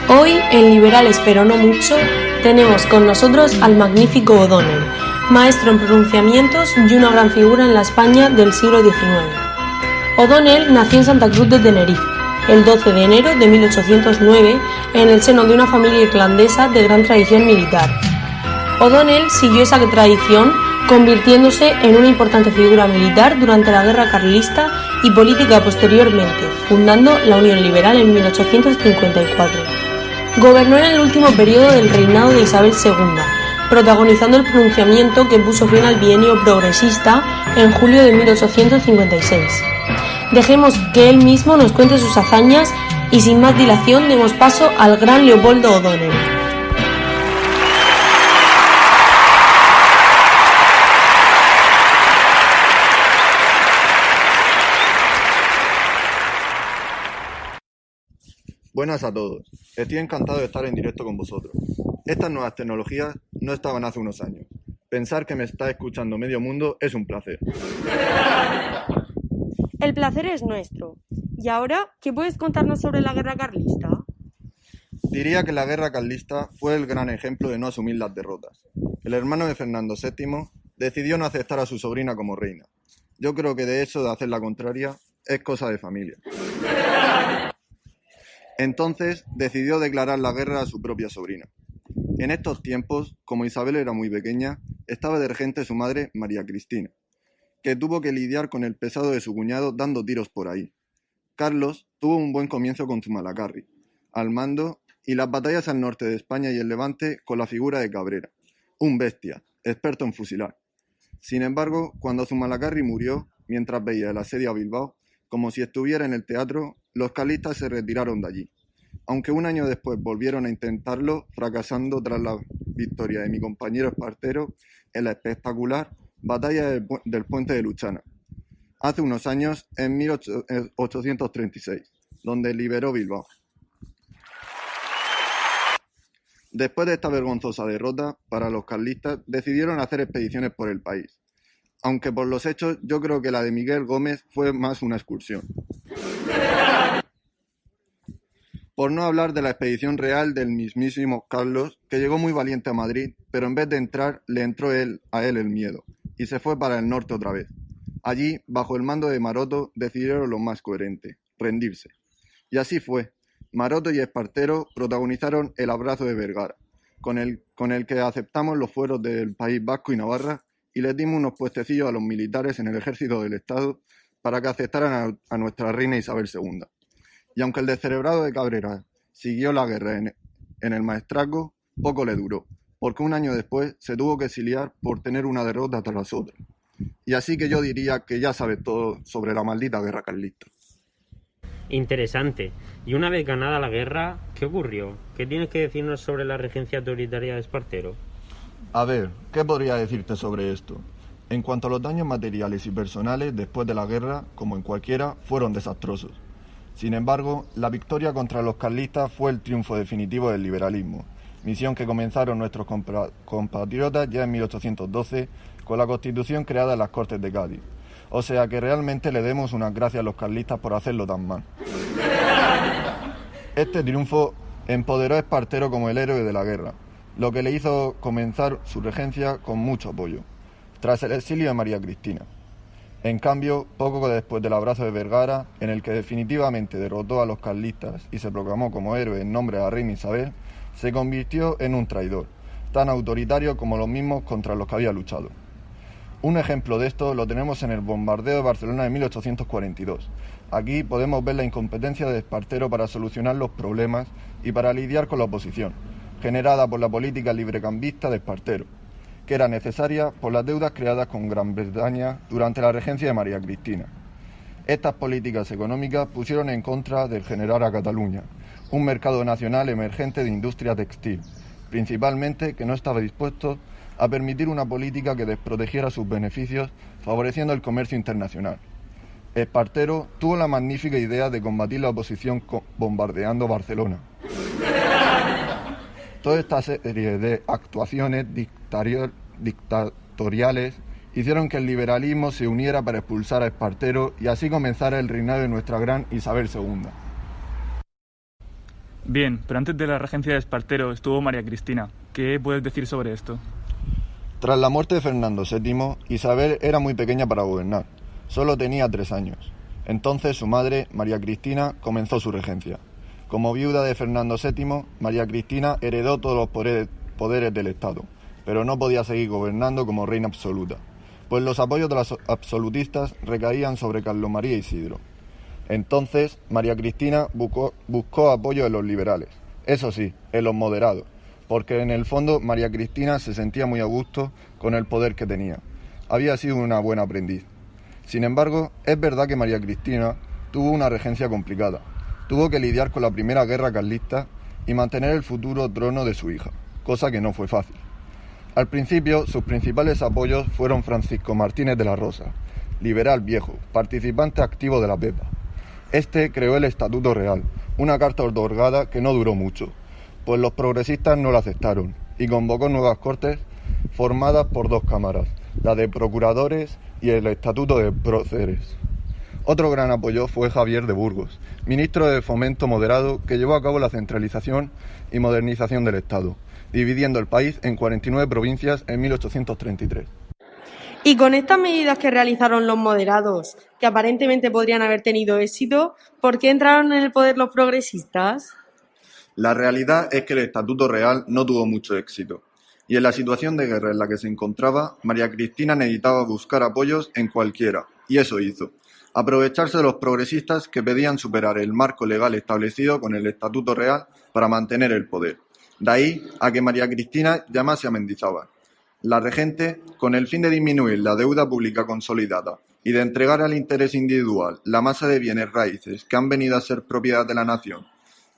Hoy, en Liberales pero no mucho, tenemos con nosotros al magnífico O'Donnell, maestro en pronunciamientos y una gran figura en la España del siglo XIX. O'Donnell nació en Santa Cruz de Tenerife, el 12 de enero de 1809, en el seno de una familia irlandesa de gran tradición militar. O'Donnell siguió esa tradición, convirtiéndose en una importante figura militar durante la Guerra Carlista y política posteriormente, fundando la Unión Liberal en 1854. Gobernó en el último periodo del reinado de Isabel II, protagonizando el pronunciamiento que puso fin al bienio progresista en julio de 1856. Dejemos que él mismo nos cuente sus hazañas y sin más dilación demos paso al gran Leopoldo O'Donnell. Buenas a todos, estoy encantado de estar en directo con vosotros. Estas nuevas tecnologías no estaban hace unos años. Pensar que me está escuchando medio mundo es un placer. El placer es nuestro. ¿Y ahora qué puedes contarnos sobre la Guerra Carlista? Diría que la Guerra Carlista fue el gran ejemplo de no asumir las derrotas. El hermano de Fernando VII decidió no aceptar a su sobrina como reina. Yo creo que de eso de hacer la contraria es cosa de familia. Entonces decidió declarar la guerra a su propia sobrina. En estos tiempos, como Isabel era muy pequeña, estaba de regente su madre, María Cristina, que tuvo que lidiar con el pesado de su cuñado dando tiros por ahí. Carlos tuvo un buen comienzo con Zumalacárregui, al mando, y las batallas al norte de España y el Levante con la figura de Cabrera, un bestia, experto en fusilar. Sin embargo, cuando Zumalacárregui murió, mientras veía el asedio a Bilbao, como si estuviera en el teatro, los carlistas se retiraron de allí, aunque un año después volvieron a intentarlo, fracasando tras la victoria de mi compañero Espartero en la espectacular batalla del puente de Luchana, hace unos años, en 1836, donde liberó Bilbao. Después de esta vergonzosa derrota, para los carlistas decidieron hacer expediciones por el país, aunque por los hechos yo creo que la de Miguel Gómez fue más una excursión. Por no hablar de la expedición real del mismísimo Carlos, que llegó muy valiente a Madrid, pero en vez de entrar, le entró a él el miedo, y se fue para el norte otra vez. Allí, bajo el mando de Maroto, decidieron lo más coherente, rendirse. Y así fue. Maroto y Espartero protagonizaron el abrazo de Vergara, con el que aceptamos los fueros del País Vasco y Navarra, y les dimos unos puestecillos a los militares en el ejército del Estado para que aceptaran a nuestra reina Isabel II. Y aunque el descerebrado de Cabrera siguió la guerra en el Maestrazgo, poco le duró, porque un año después se tuvo que exiliar por tener una derrota tras otra. Y así que yo diría que ya sabes todo sobre la maldita guerra carlista. Interesante. Y una vez ganada la guerra, ¿qué ocurrió? ¿Qué tienes que decirnos sobre la regencia autoritaria de Espartero? A ver, ¿qué podría decirte sobre esto? En cuanto a los daños materiales y personales después de la guerra, como en cualquiera, fueron desastrosos. Sin embargo, la victoria contra los carlistas fue el triunfo definitivo del liberalismo, misión que comenzaron nuestros compatriotas ya en 1812 con la Constitución creada en las Cortes de Cádiz. O sea que realmente le demos unas gracias a los carlistas por hacerlo tan mal. Este triunfo empoderó a Espartero como el héroe de la guerra, lo que le hizo comenzar su regencia con mucho apoyo, tras el exilio de María Cristina. En cambio, poco después del abrazo de Vergara, en el que definitivamente derrotó a los carlistas y se proclamó como héroe en nombre de la reina Isabel, se convirtió en un traidor, tan autoritario como los mismos contra los que había luchado. Un ejemplo de esto lo tenemos en el bombardeo de Barcelona de 1842. Aquí podemos ver la incompetencia de Espartero para solucionar los problemas y para lidiar con la oposición, generada por la política librecambista de Espartero, que era necesaria por las deudas creadas con Gran Bretaña durante la regencia de María Cristina. Estas políticas económicas pusieron en contra del generar a Cataluña, un mercado nacional emergente de industria textil, principalmente que no estaba dispuesto a permitir una política que desprotegiera sus beneficios, favoreciendo el comercio internacional. Espartero tuvo la magnífica idea de combatir la oposición bombardeando Barcelona. Toda esta serie de actuaciones dictatoriales hicieron que el liberalismo se uniera para expulsar a Espartero y así comenzara el reinado de nuestra gran Isabel II. Bien, pero antes de la regencia de Espartero estuvo María Cristina. ¿Qué puedes decir sobre esto? Tras la muerte de Fernando VII, Isabel era muy pequeña para gobernar. Solo tenía 3 años. Entonces su madre, María Cristina, comenzó su regencia. Como viuda de Fernando VII, María Cristina heredó todos los poderes del Estado, pero no podía seguir gobernando como reina absoluta, pues los apoyos de los absolutistas recaían sobre Carlos María Isidro. Entonces, María Cristina buscó apoyo en los liberales, eso sí, en los moderados, porque en el fondo María Cristina se sentía muy a gusto con el poder que tenía. Había sido una buena aprendiz. Sin embargo, es verdad que María Cristina tuvo una regencia complicada. Tuvo que lidiar con la primera guerra carlista y mantener el futuro trono de su hija, cosa que no fue fácil. Al principio, sus principales apoyos fueron Francisco Martínez de la Rosa, liberal viejo, participante activo de la Pepa. Este creó el Estatuto Real, una carta otorgada que no duró mucho, pues los progresistas no la aceptaron y convocó nuevas cortes formadas por 2 cámaras, la de procuradores y el Estatuto de Próceres. Otro gran apoyo fue Javier de Burgos, ministro de Fomento moderado que llevó a cabo la centralización y modernización del Estado, dividiendo el país en 49 provincias en 1833. Y con estas medidas que realizaron los moderados, que aparentemente podrían haber tenido éxito, ¿por qué entraron en el poder los progresistas? La realidad es que el Estatuto Real no tuvo mucho éxito, y en la situación de guerra en la que se encontraba, María Cristina necesitaba buscar apoyos en cualquiera, y eso hizo. Aprovecharse de los progresistas que pedían superar el marco legal establecido con el Estatuto Real para mantener el poder. De ahí a que María Cristina llamase a Mendizábal, la regente, con el fin de disminuir la deuda pública consolidada y de entregar al interés individual la masa de bienes raíces que han venido a ser propiedad de la nación,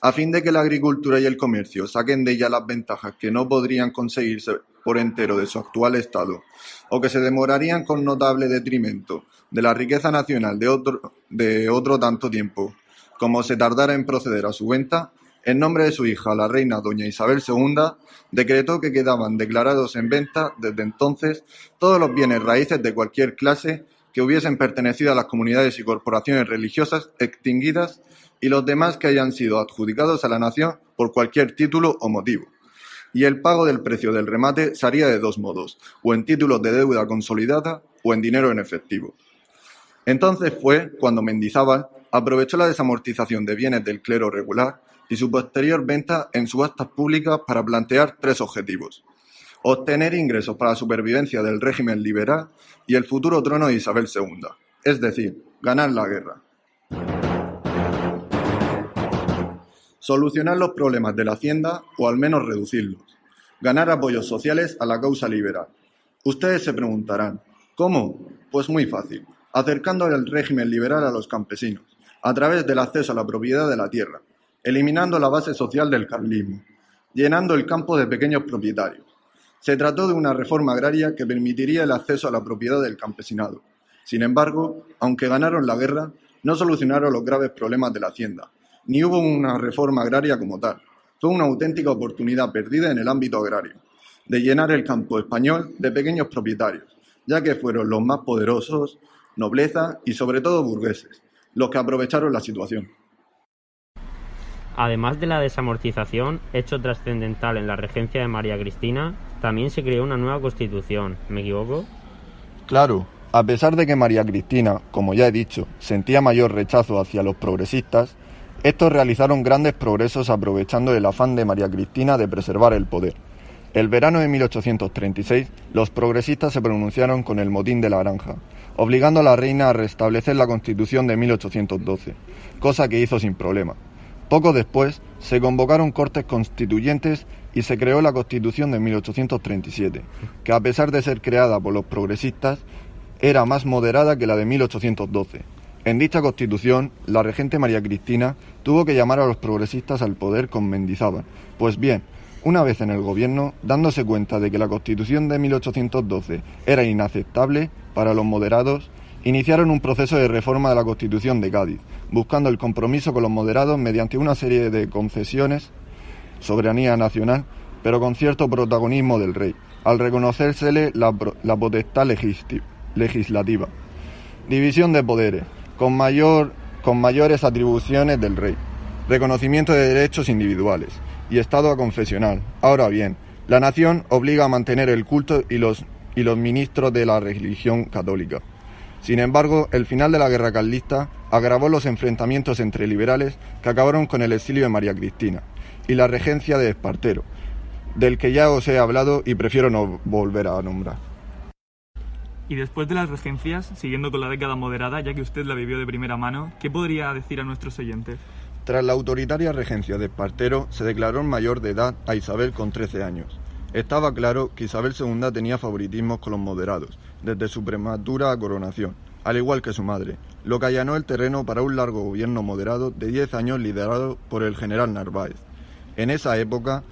a fin de que la agricultura y el comercio saquen de ella las ventajas que no podrían conseguirse por entero de su actual estado, o que se demorarían con notable detrimento de la riqueza nacional de otro tanto tiempo, como se tardara en proceder a su venta, en nombre de su hija, la reina doña Isabel II, decretó que quedaban declarados en venta desde entonces todos los bienes raíces de cualquier clase que hubiesen pertenecido a las comunidades y corporaciones religiosas extinguidas y los demás que hayan sido adjudicados a la nación por cualquier título o motivo. Y el pago del precio del remate se haría de 2 modos, o en títulos de deuda consolidada o en dinero en efectivo. Entonces fue cuando Mendizábal aprovechó la desamortización de bienes del clero regular y su posterior venta en subastas públicas para plantear 3 objetivos: obtener ingresos para la supervivencia del régimen liberal y el futuro trono de Isabel II, es decir, ganar la guerra. Solucionar los problemas de la hacienda o al menos reducirlos. Ganar apoyos sociales a la causa liberal. Ustedes se preguntarán, ¿cómo? Pues muy fácil, acercando el régimen liberal a los campesinos, a través del acceso a la propiedad de la tierra, eliminando la base social del carlismo, llenando el campo de pequeños propietarios. Se trató de una reforma agraria que permitiría el acceso a la propiedad del campesinado. Sin embargo, aunque ganaron la guerra, no solucionaron los graves problemas de la hacienda, ni hubo una reforma agraria como tal. Fue una auténtica oportunidad perdida en el ámbito agrario, de llenar el campo español de pequeños propietarios, ya que fueron los más poderosos, nobleza y sobre todo burgueses, los que aprovecharon la situación. Además de la desamortización, hecho trascendental en la regencia de María Cristina, también se creó una nueva constitución, ¿me equivoco? Claro, a pesar de que María Cristina, como ya he dicho, sentía mayor rechazo hacia los progresistas, estos realizaron grandes progresos aprovechando el afán de María Cristina de preservar el poder. El verano de 1836, los progresistas se pronunciaron con el motín de la Granja, obligando a la reina a restablecer la Constitución de 1812, cosa que hizo sin problema. Poco después, se convocaron cortes constituyentes y se creó la Constitución de 1837, que a pesar de ser creada por los progresistas, era más moderada que la de 1812. En dicha Constitución, la regente María Cristina tuvo que llamar a los progresistas al poder con Mendizábal. Pues bien, una vez en el gobierno, dándose cuenta de que la Constitución de 1812 era inaceptable para los moderados, iniciaron un proceso de reforma de la Constitución de Cádiz, buscando el compromiso con los moderados mediante una serie de concesiones, soberanía nacional, pero con cierto protagonismo del rey, al reconocérsele la potestad legislativa. División de poderes, con mayores atribuciones del rey. reconocimiento de derechos individuales y Estado aconfesional. Ahora bien, la nación obliga a mantener el culto y los ministros de la religión católica. Sin embargo, el final de la guerra carlista agravó los enfrentamientos entre liberales que acabaron con el exilio de María Cristina y la regencia de Espartero, del que ya os he hablado y prefiero no volver a nombrar. Y después de las regencias, siguiendo con la década moderada, ya que usted la vivió de primera mano, ¿qué podría decir a nuestros oyentes? Tras la autoritaria regencia de Espartero, se declaró mayor de edad a Isabel con 13 años. Estaba claro que Isabel II tenía favoritismos con los moderados, desde su prematura coronación, al igual que su madre, lo que allanó el terreno para un largo gobierno moderado de 10 años liderado por el general Narváez. En esa época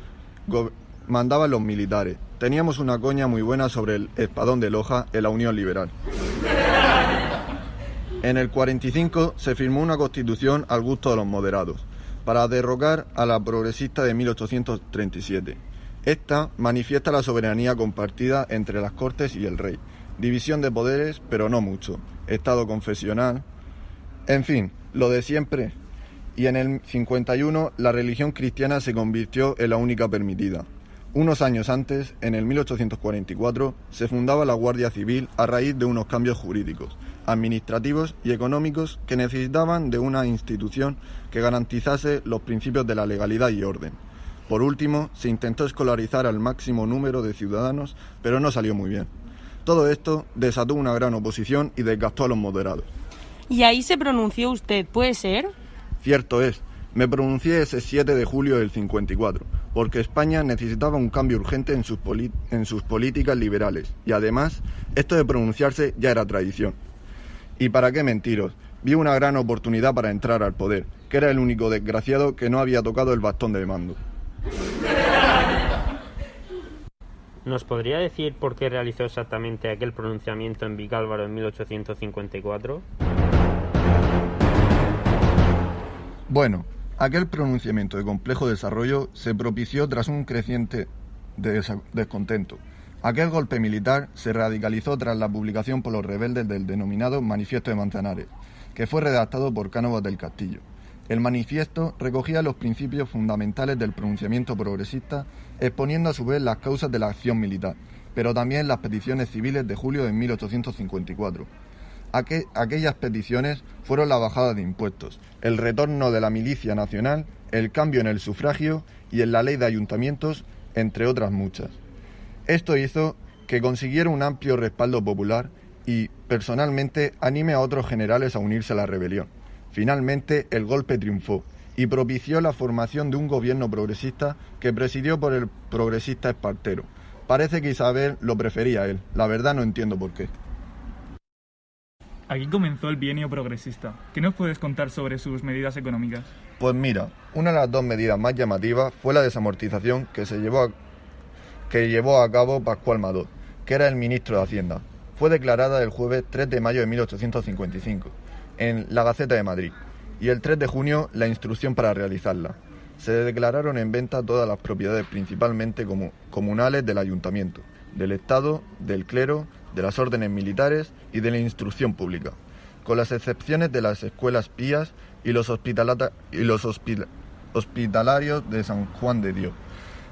mandaban los militares. Teníamos una coña muy buena sobre el espadón de Loja en la Unión Liberal. En el 45 se firmó una constitución al gusto de los moderados, para derrocar a la progresista de 1837. Esta manifiesta la soberanía compartida entre las Cortes y el rey, división de poderes, pero no mucho, Estado confesional, en fin, lo de siempre. Y en el 51 la religión cristiana se convirtió en la única permitida. Unos años antes, en el 1844, se fundaba la Guardia Civil a raíz de unos cambios jurídicos, administrativos y económicos que necesitaban de una institución que garantizase los principios de la legalidad y orden. Por último, se intentó escolarizar al máximo número de ciudadanos, pero no salió muy bien. Todo esto desató una gran oposición y desgastó a los moderados. ¿Y ahí se pronunció usted, puede ser? Cierto es, me pronuncié ese 7 de julio del 54, porque España necesitaba un cambio urgente en sus políticas liberales, y además, esto de pronunciarse ya era tradición. Y para qué mentiros, vi una gran oportunidad para entrar al poder, que era el único desgraciado que no había tocado el bastón de mando. ¿Nos podría decir por qué realizó exactamente aquel pronunciamiento en Vicálvaro en 1854? Bueno, aquel pronunciamiento de complejo desarrollo se propició tras un creciente descontento. Aquel golpe militar se radicalizó tras la publicación por los rebeldes del denominado Manifiesto de Manzanares, que fue redactado por Cánovas del Castillo. El manifiesto recogía los principios fundamentales del pronunciamiento progresista, exponiendo a su vez las causas de la acción militar, pero también las peticiones civiles de julio de 1854. Aquellas peticiones fueron la bajada de impuestos, el retorno de la milicia nacional, el cambio en el sufragio y en la ley de ayuntamientos, entre otras muchas. Esto hizo que consiguiera un amplio respaldo popular y, personalmente, anime a otros generales a unirse a la rebelión. Finalmente, el golpe triunfó y propició la formación de un gobierno progresista que presidió por el progresista Espartero. Parece que Isabel lo prefería a él, la verdad no entiendo por qué. Aquí comenzó el bienio progresista. ¿Qué nos puedes contar sobre sus medidas económicas? Pues mira, una de las dos medidas más llamativas fue la desamortización que llevó a cabo Pascual Madó, que era el ministro de Hacienda. Fue declarada el jueves 3 de mayo de 1855. En la Gaceta de Madrid, y el 3 de junio la instrucción para realizarla. Se declararon en venta todas las propiedades principalmente comunales del ayuntamiento, del Estado, del clero, de las órdenes militares y de la instrucción pública, con las excepciones de las escuelas pías y los hospitalarios de San Juan de Dios,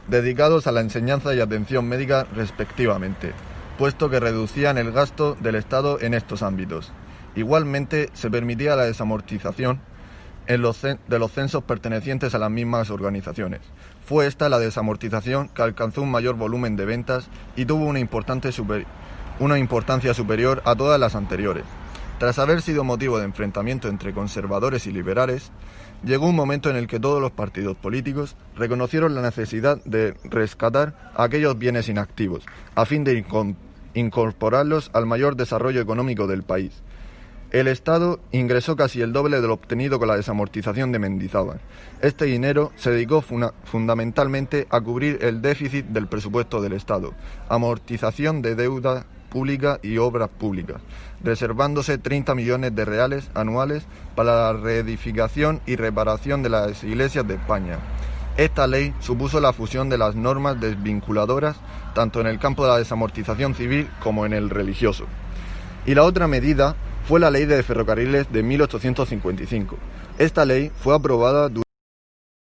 dedicados a la enseñanza y atención médica respectivamente, puesto que reducían el gasto del Estado en estos ámbitos. Igualmente, se permitía la desamortización de los censos pertenecientes a las mismas organizaciones. Fue esta la desamortización que alcanzó un mayor volumen de ventas y tuvo una importancia superior a todas las anteriores. Tras haber sido motivo de enfrentamiento entre conservadores y liberales, llegó un momento en el que todos los partidos políticos reconocieron la necesidad de rescatar aquellos bienes inactivos, a fin de incorporarlos al mayor desarrollo económico del país. El Estado ingresó casi el doble de lo obtenido con la desamortización de Mendizábal. Este dinero se dedicó fundamentalmente a cubrir el déficit del presupuesto del Estado, amortización de deuda pública y obras públicas, reservándose 30 millones de reales anuales para la reedificación y reparación de las iglesias de España. Esta ley supuso la fusión de las normas desvinculadoras tanto en el campo de la desamortización civil como en el religioso. Y la otra medida fue la Ley de Ferrocarriles de 1855. Esta ley fue aprobada